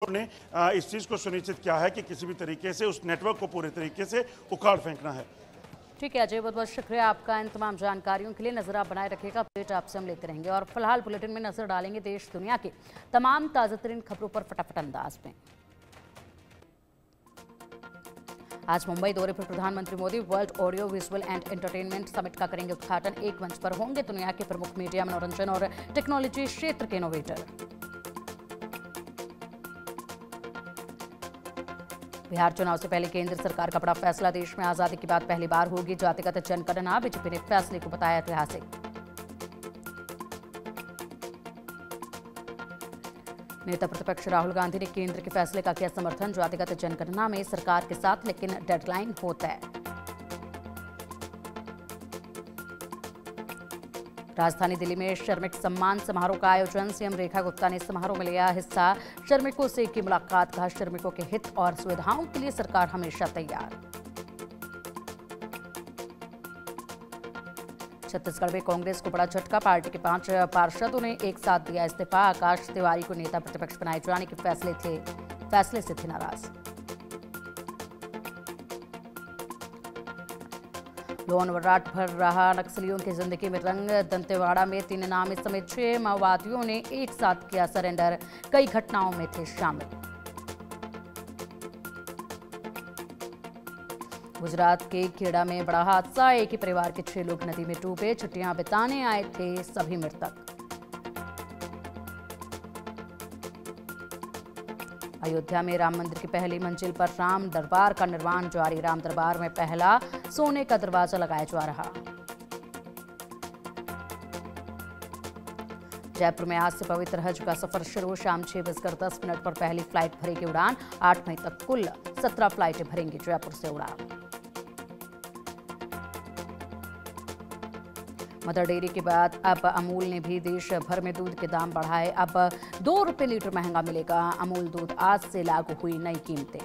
ने इस चीज़ को सुनिश्चित किया है कि किसी भी तरीके से उस नेटवर्क को पूरे तरीके से उखाड़ फेंकना है। ठीक है अजय, बहुत बहुत शुक्रिया आपका इन तमाम जानकारियों के लिए। नजर आप बनाए रखिएगा, अपडेट आपसे हम लेते रहेंगे और फिलहाल बुलेटिन में नजर डालेंगे देश दुनिया की तमाम ताज़ा तरीन खबरों पर फटाफट अंदाज में। आज मुंबई दौरे पर प्रधानमंत्री Modi world audio visual and entertainment summit का करेंगे उद्घाटन। एक मंच पर होंगे दुनिया के प्रमुख मीडिया, मनोरंजन और टेक्नोलॉजी क्षेत्र के इनोवेटर। बिहार चुनाव से पहले केंद्र सरकार का बड़ा फैसला, देश में आजादी के बाद पहली बार होगी जातिगत जनगणना। बीजेपी ने फैसले को बताया ऐतिहासिक। नेता प्रतिपक्ष राहुल गांधी ने केंद्र के फैसले का किया समर्थन, जातिगत जनगणना में सरकार के साथ लेकिन डेडलाइन हो तय। राजधानी दिल्ली में श्रमिक सम्मान समारोह का आयोजन, सीएम रेखा गुप्ता ने समारोह में लिया हिस्सा। श्रमिकों से की मुलाकात, कहा श्रमिकों के हित और सुविधाओं के लिए सरकार हमेशा तैयार। छत्तीसगढ़ में कांग्रेस को बड़ा झटका, पार्टी के 5 पार्षदों ने एक साथ दिया इस्तीफा। आकाश तिवारी को नेता प्रतिपक्ष बनाए जाने के फैसले से थे नाराज। लोन वर्राट भर रहा नक्सलियों की जिंदगी में रंग, दंतेवाड़ा में 3 इनामी समेत 6 माओवादियों ने एक साथ किया सरेंडर, कई घटनाओं में थे शामिल। गुजरात के खेड़ा में बड़ा हादसा, एक ही परिवार के 6 लोग नदी में डूबे, छुट्टियां बिताने आए थे सभी मृतक। अयोध्या में राम मंदिर की पहली मंजिल पर राम दरबार का निर्माण जारी, राम दरबार में पहला सोने का दरवाजा लगाया जा रहा। जयपुर में आज से पवित्र हज का सफर शुरू, शाम 6:10 पर पहली फ्लाइट भरेगी उड़ान। 8 मई तक कुल 17 फ्लाइटें भरेंगी जयपुर से उड़ान। मदर डेयरी के बाद अब अमूल ने भी देश भर में दूध के दाम बढ़ाए, अब 2 रुपये लीटर महंगा मिलेगा। अमूल दूध आज से लागू हुई नई कीमतें।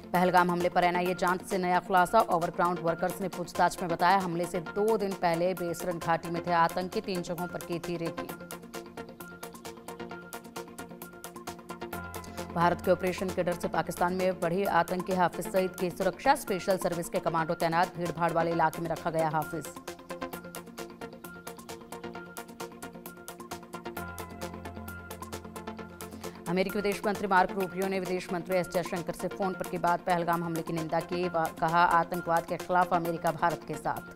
पहलगाम हमले पर एनआईए जांच से नया खुलासा, ओवरग्राउंड वर्कर्स ने पूछताछ में बताया हमले से 2 दिन पहले बेसरन घाटी में थे आतंकी, 3 जगहों पर की थी रेकी। भारत के ऑपरेशन के डर से पाकिस्तान में बढ़ी आतंकी, हाफिज सईद की सुरक्षा, स्पेशल सर्विस के कमांडो तैनात, भीड़ भाड़ वाले इलाके में रखा गया हाफिज। अमेरिकी विदेश मंत्री मार्क रूबियो ने विदेश मंत्री एस जयशंकर से फोन पर की बात, पहलगाम हमले की निंदा की, कहा आतंकवाद के खिलाफ अमेरिका भारत के साथ।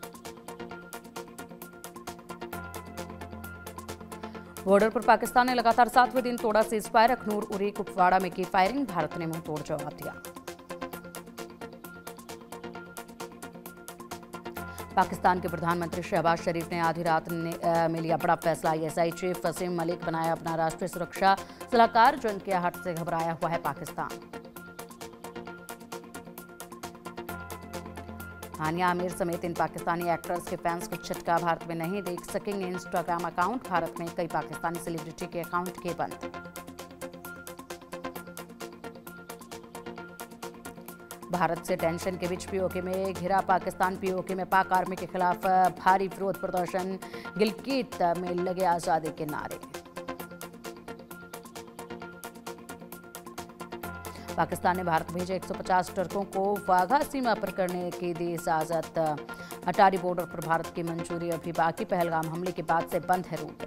बॉर्डर पर पाकिस्तान ने लगातार 7वें दिन तोड़ा सीजफायर, अखनूर उरी कुपवाड़ा में की फायरिंग, भारत ने मुंह तोड़ जवाब दिया। पाकिस्तान के प्रधानमंत्री शहबाज शरीफ ने आधी रात में लिया बड़ा फैसला, आईएसआई चीफ वसीम मलिक बनाया अपना राष्ट्रीय सुरक्षा सलाहकार, जंग के हट से घबराया हुआ है पाकिस्तान। हानिया आमिर समेत इन पाकिस्तानी एक्टर्स के फैंस को झटका, भारत में नहीं देख सकेंगे इंस्टाग्राम अकाउंट, भारत में कई पाकिस्तानी सेलिब्रिटी के अकाउंट किए बंद। भारत से टेंशन के बीच पीओके में घिरा पाकिस्तान, पीओके में पाक आर्मी के खिलाफ भारी विरोध प्रदर्शन, गिलगित में लगे आजादी के नारे। पाकिस्तान ने भारत भेजे 150 ट्रकों को वाघा सीमा पर करने की दी इजाजत, अटारी बॉर्डर पर भारत की मंजूरी अभी बाकी, पहलगाम हमले के बाद से बंद है रूट।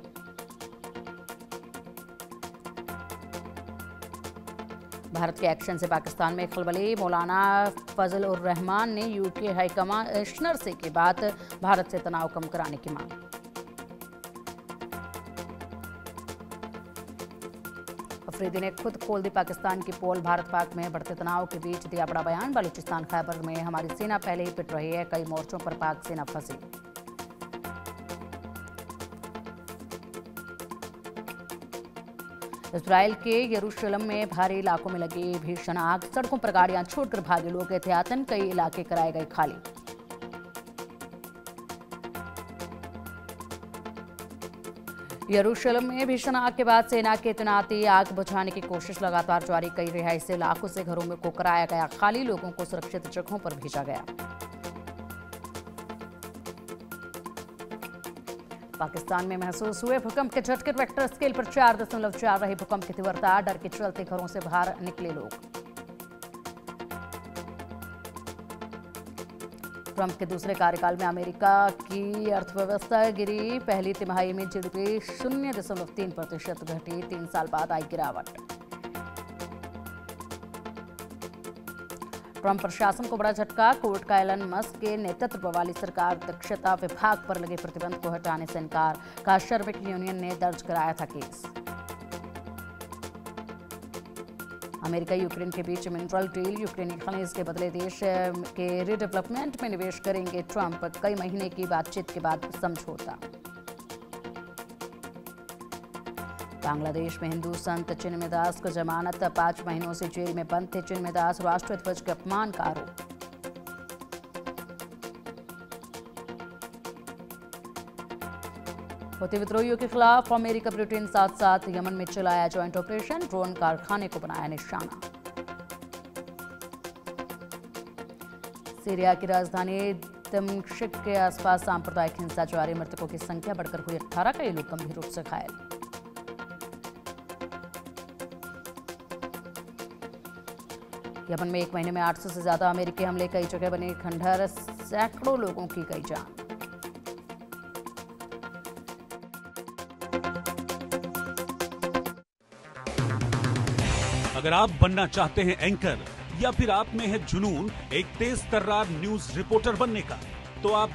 भारत के एक्शन से पाकिस्तान में खलबली, मौलाना फजल उर रहमान ने यूके हाई कमिश्नर से की बात, भारत से तनाव कम कराने की मांग। अफरीदी ने खुद खोल दी पाकिस्तान की पोल, भारत पाक में बढ़ते तनाव के बीच दिया बड़ा बयान, बलूचिस्तान खैबर में हमारी सेना पहले ही पिट रही है, कई मोर्चों पर पाक सेना फंसी। इजराइल के यरूशलेम में भारी इलाकों में लगी भीषण आग, सड़कों पर गाड़ियां छोड़कर भागे लोग, थे आतंक, कई इलाके कराए गए खाली। यरूशलेम में भीषण आग के बाद सेना की तैनाती, आग बुझाने की कोशिश लगातार जारी, कई रिहायशी इलाकों से घरों में को कराया गया खाली, लोगों को सुरक्षित जगहों पर भेजा गया। पाकिस्तान में महसूस हुए भूकंप के झटके रिक्टर स्केल पर 4.4 रही भूकंप की तीव्रता। डर के चलते घरों से बाहर निकले लोग। ट्रंप के दूसरे कार्यकाल में अमेरिका की अर्थव्यवस्था गिरी। पहली तिमाही में जीडीपी 0.3% घटी। 3 साल बाद आई गिरावट। ट्रंप प्रशासन को बड़ा झटका। कोर्ट का एलन मस्क के नेतृत्व वाली सरकार दक्षता विभाग पर लगे प्रतिबंध को हटाने से इनकार का श्रमिक यूनियन ने दर्ज कराया था केस। अमेरिका यूक्रेन के बीच मिनरल डील। यूक्रेनी खनिज के बदले देश के रीडेवलपमेंट में निवेश करेंगे ट्रंप। कई महीने की बातचीत के बाद समझौता। बांग्लादेश में हिंदू संत चिन्मयदास को जमानत। 5 महीनों से जेल में बंद थे चिन्मयदास। राष्ट्रीय ध्वज के अपमान का आरोप। हूथी विद्रोहियों के खिलाफ अमेरिका ब्रिटेन साथ साथ यमन में चलाया ज्वाइंट ऑपरेशन। ड्रोन कारखाने को बनाया निशाना। सीरिया की राजधानी दमिश्क के आसपास सांप्रदायिक हिंसा जारी। मृतकों की संख्या बढ़कर हुई 18। कई लोग गंभीर रूप से घायल। यमन में 1 महीने में 800 से ज्यादा अमेरिकी हमले। कई जगह बने खंडहर। सैकड़ों लोगों की गई जान। अगर आप बनना चाहते हैं एंकर या फिर आप में है जुनून एक तेज तर्रार न्यूज रिपोर्टर बनने का, तो आप